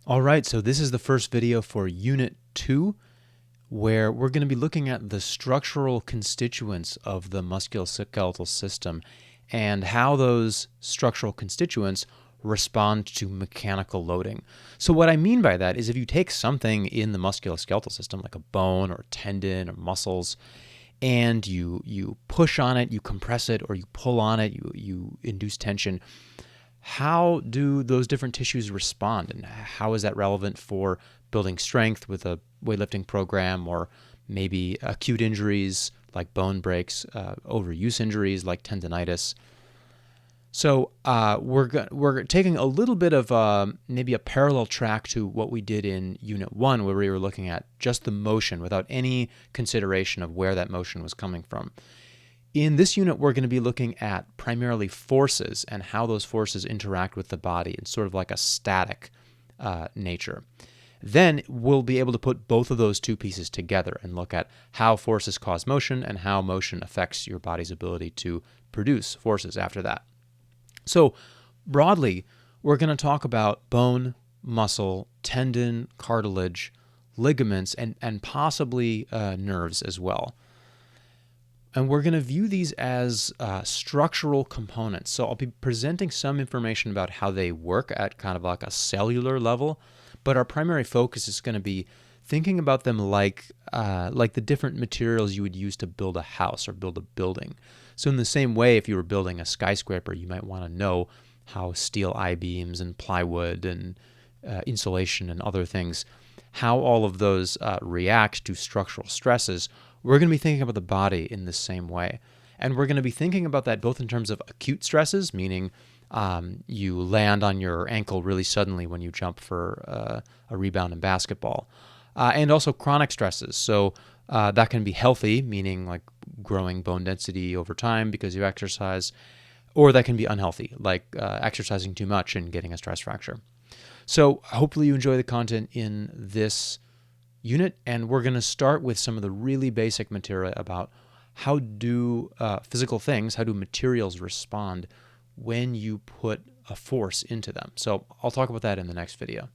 All right, so this is the first video for Unit 2, where we're going to be looking at the structural constituents of the musculoskeletal system and how those structural constituents respond to mechanical loading. So what I mean by that is if you take something in the musculoskeletal system, like a bone or tendon or muscles, and you push on it, you compress it, or you pull on it, you induce tension, how do those different tissues respond, and how is that relevant for building strength with a weightlifting program, or maybe acute injuries like bone breaks, overuse injuries like tendonitis? So we're taking a little bit of maybe a parallel track to what we did in Unit 1, where we were looking at just the motion without any consideration of where that motion was coming from. In this unit, we're going to be looking at primarily forces and how those forces interact with the body in sort of like a static nature. Then we'll be able to put both of those two pieces together and look at how forces cause motion and how motion affects your body's ability to produce forces after that. So broadly, we're going to talk about bone, muscle, tendon, cartilage, ligaments, and possibly nerves as well. And we're going to view these as structural components. So I'll be presenting some information about how they work at kind of like a cellular level, but our primary focus is going to be thinking about them like the different materials you would use to build a house or build a building. So in the same way, if you were building a skyscraper, you might want to know how steel I-beams and plywood and insulation and other things, how all of those react to structural stresses. We're going to be thinking about the body in the same way. And we're going to be thinking about that both in terms of acute stresses, meaning you land on your ankle really suddenly when you jump for a rebound in basketball, and also chronic stresses. So that can be healthy, meaning like growing bone density over time because you exercise, or that can be unhealthy, like exercising too much and getting a stress fracture. So hopefully you enjoy the content in this unit, and we're going to start with some of the really basic material about how do physical things, how do materials respond when you put a force into them. So I'll talk about that in the next video.